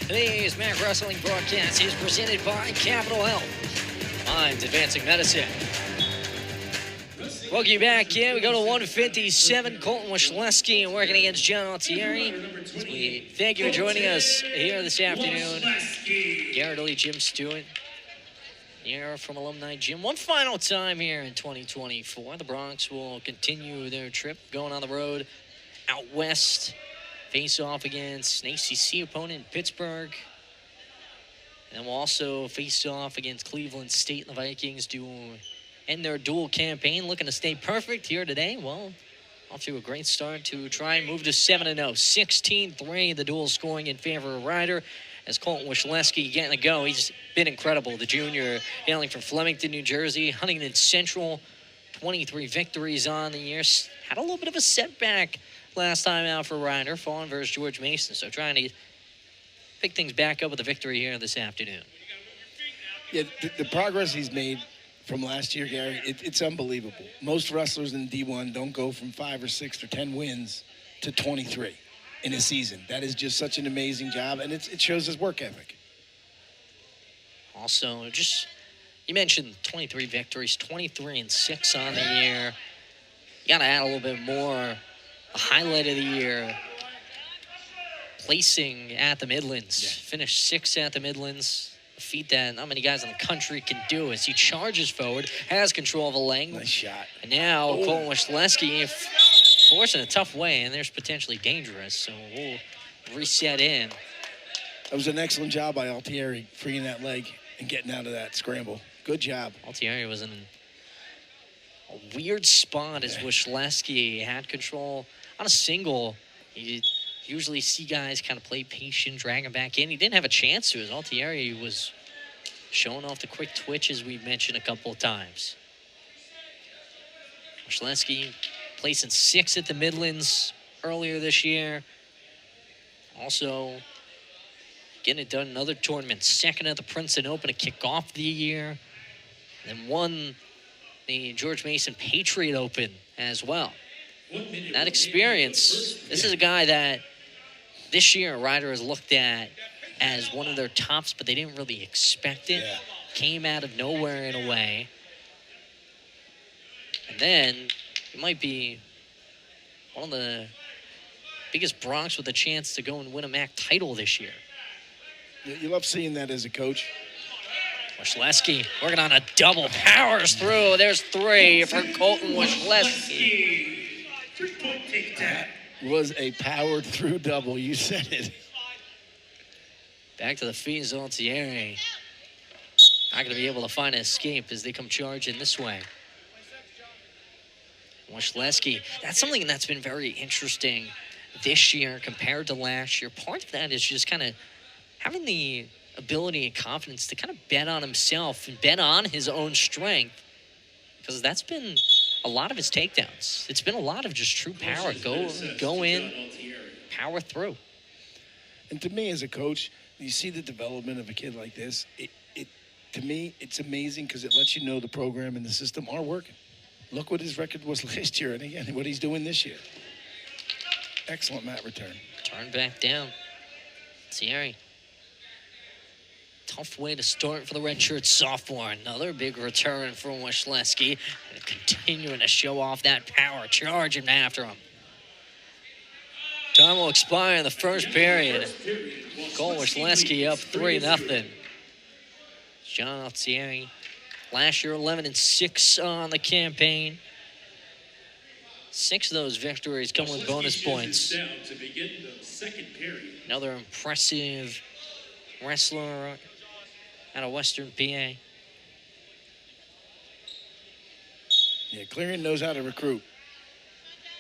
Today's Mac Wrestling broadcast is presented by Capital Health. Minds Advancing Medicine. Welcome you back here. We go to 157. Colton Washleski working against John Altieri. We thank you for joining us here this afternoon. Garrett Lee, Jim Stewart here from Alumni Gym. One final time here in 2024. The Bronx will continue their trip going on the road out west. Face off against an ACC opponent, Pittsburgh. And we'll also face off against Cleveland State. The Vikings do end their dual campaign, looking to stay perfect here today. Well, off to a great start to try and move to 7-0. 16-3, the dual scoring in favor of Ryder. As Colton Washleski getting a go, he's been incredible. The junior hailing from Flemington, New Jersey, Huntington Central, 23 victories on the year. Had a little bit of a setback last time out for Ryder, falling versus George Mason. So trying to pick things back up with a victory here this afternoon. Yeah, the progress he's made from last year, Gary, it's unbelievable. Most wrestlers in D1 don't go from 5 or 6 or 10 wins to 23 in a season. That is just such an amazing job, and it shows his work ethic. Also, you mentioned 23 victories, 23-6 on the year. You got to add a little bit more. A highlight of the year, placing at the Midlands. Yeah. Finished 6th at the Midlands. A feat that not many guys in the country can do as he charges forward, has control of the lane. Nice shot. And now Colton Washleski forcing a tough way, and there's potentially dangerous. So we'll reset in. That was an excellent job by Altieri, freeing that leg and getting out of that scramble. Good job. Altieri was in a weird spot as Washleski had control on a single. You usually see guys kind of play patient, drag him back in. He didn't have a chance to, as Altieri was showing off the quick twitches we've mentioned a couple of times. Washleski placing 6th at the Midlands earlier this year. Also getting it done in other tournaments. 2nd at the Princeton Open to kick off the year. Then won the George Mason Patriot Open as well. That experience, this is a guy that this year Ryder has looked at as one of their tops, but they didn't really expect it. Yeah. Came out of nowhere in a way. And then he might be one of the biggest Bronx with a chance to go and win a MAC title this year. You love seeing that as a coach. Washleski working on a double, powers through. There's 3 for Colton Washleski. That was a powered through double. You said it. Back to the feet is Altieri. Not going to be able to find an escape as they come charging this way. Washleski, that's something that's been very interesting this year compared to last year. Part of that is just kind of having the ability and confidence to kind of bet on himself and bet on his own strength, because that's been a lot of his takedowns. It's been a lot of just true power. Go in, power through. And to me as a coach, you see the development of a kid like this. To me, it's amazing because it lets you know the program and the system are working. Look what his record was last year, and again, what he's doing this year. Excellent mat return. Turn back down. Thierry. Tough way to start for the redshirt sophomore. Another big return from Washleski. Continuing to show off that power, charging after him. Time will expire in the first period. Colton Washleski up 3-0. John Altieri, last year 11-6 on the campaign. 6 of those victories come with bonus points. Down to begin the second period. Another impressive wrestler out of Western PA. Yeah, Clarion knows how to recruit.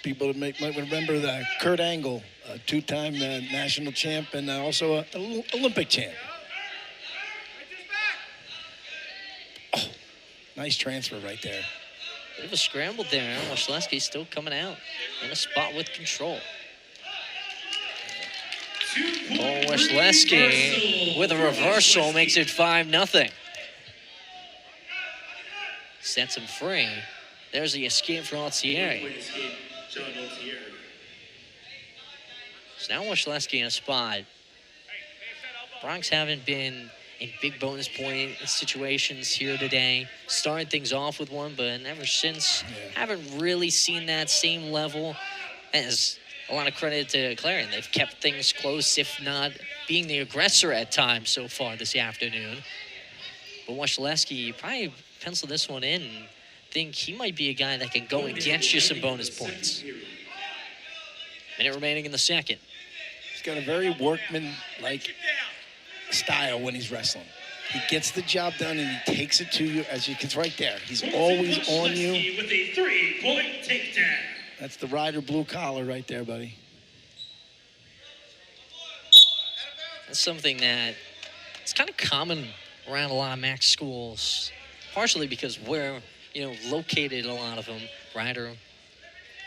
People might remember the Kurt Angle, a 2-time national champ and also an Olympic champ. Oh, nice transfer right there. Bit of a scramble there. Washleski still coming out in a spot with control. Washleski with a reversal makes it 5-0. Sets him free. There's the escape for Altieri. So now Washleski in a spot. Bronx haven't been in big bonus point situations here today. Starting things off with one, but ever since, haven't really seen that same level. As a lot of credit to Clarion. They've kept things close, if not being the aggressor at times so far this afternoon. But Washleski, probably pencil this one in and think he might be a guy that can go and get you some bonus points. Minute remaining in the second. He's got a very workman-like style when he's wrestling. He gets the job done and he takes it to you as you can. It's right there. He's always on you. With a 3-point takedown. That's the rider blue collar right there, buddy. That's something that it's kind of common around a lot of MAC schools, partially because we're, located a lot of them. Ryder,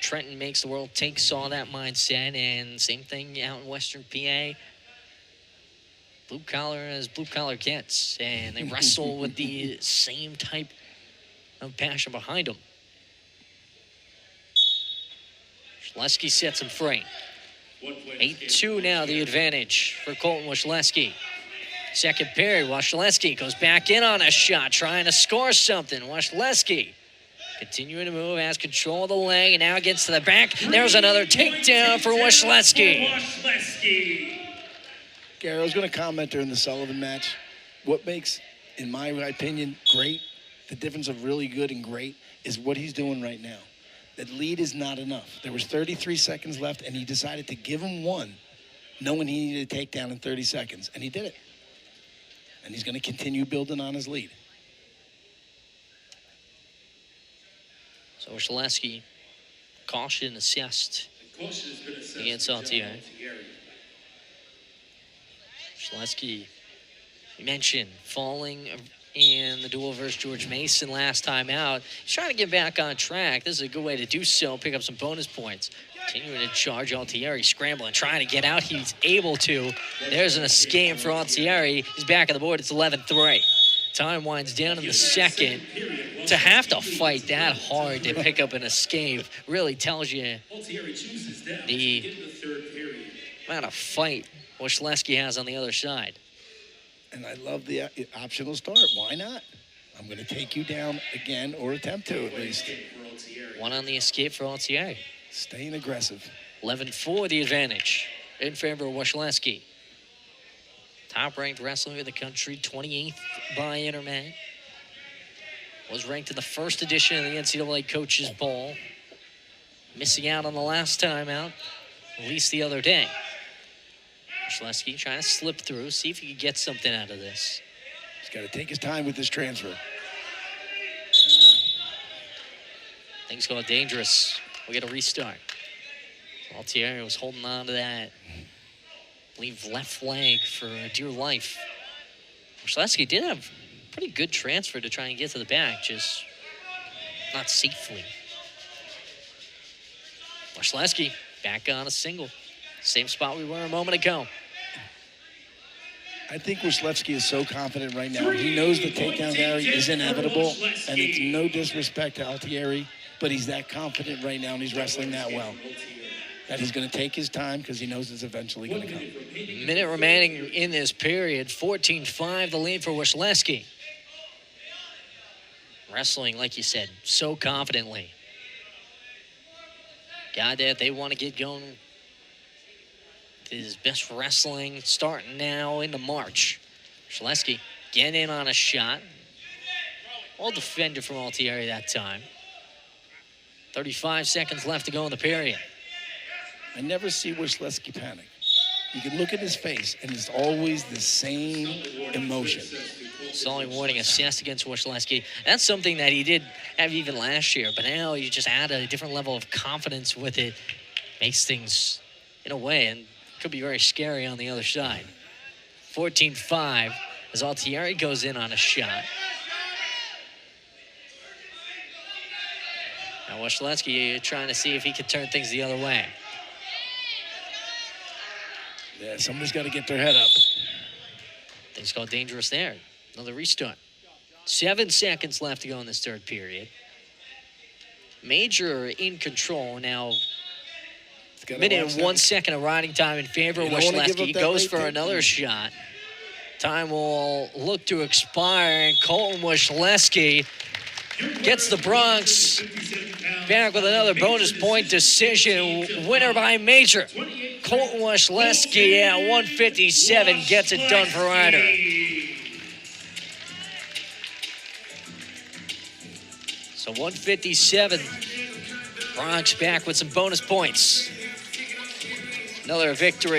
Trenton makes the world take saw that mindset, and same thing out in Western PA. Blue collar as blue collar gets, and they wrestle with the same type of passion behind them. Washleski sets him free. 8-2 now, the advantage for Colton Washleski. Second period, Washleski goes back in on a shot, trying to score something. Washleski continuing to move, has control of the leg, and now gets to the back. There's another takedown for Washleski. Gary, I was going to comment during the Sullivan match. What makes, in my opinion, great, the difference of really good and great, is what he's doing right now. That lead is not enough. There was 33 seconds left, and he decided to give him one, knowing he needed a takedown in 30 seconds, and he did it. And he's going to continue building on his lead. So Washleski, caution assessed against Altieri. Washleski, you mentioned falling in the duel versus George Mason last time out. He's trying to get back on track. This is a good way to do so, pick up some bonus points. Continuing to charge Altieri, scrambling, trying to get out. He's able to. There's an escape for Altieri. He's back on the board. It's 11-3. Time winds down in the second. To have to fight that hard to pick up an escape really tells you the amount of fight Washleski has on the other side. And I love the optional start. Why not? I'm going to take you down again, or attempt to at least. One on the escape for Altieri. Staying aggressive. 11-4 the advantage in favor of Washleski. Top-ranked wrestler in the country, 28th by Intermat. Was ranked in the first edition of the NCAA Coaches Bowl. Missing out on the last time out, at least the other day. Washleski trying to slip through, see if he can get something out of this. He's got to take his time with this transfer. Things go dangerous. We get a restart. Altieri was holding on to that, I believe, left leg for dear life. Washleski did have a pretty good transfer to try and get to the back, just not safely. Washleski back on a single. Same spot we were a moment ago. I think Washleski is so confident right now. He knows the takedown area is inevitable, and it's no disrespect to Altieri, but he's that confident right now, and he's wrestling that well, that he's going to take his time because he knows it's eventually going to come. Minute remaining in this period. 14-5 the lead for Washleski. Wrestling, like you said, so confidently. Guy that they want to get going. His best wrestling starting now into March. Washleski getting in on a shot. All defender from Altieri that time. 35 seconds left to go in the period. I never see Washleski panic. You can look at his face, and it's always the same emotion. Solid warning assessed against Washleski. That's something that he did have even last year, but now you just add a different level of confidence with it. Makes things, in a way, and could be very scary on the other side. 14-5 as Altieri goes in on a shot. Now Washleski trying to see if he could turn things the other way. Yeah, somebody's got to get their head up. Things got dangerous there. Another restart. 7 seconds left to go in this third period. Major in control now. Minute and 1 second of riding time in favor of Washleski. He goes for another shot. Time will look to expire, and Colton Washleski gets the Bronx back with another bonus point decision. Winner by major. Colton Washleski at 157 gets it done for Ryder. So 157. Bronx back with some bonus points. Another victory.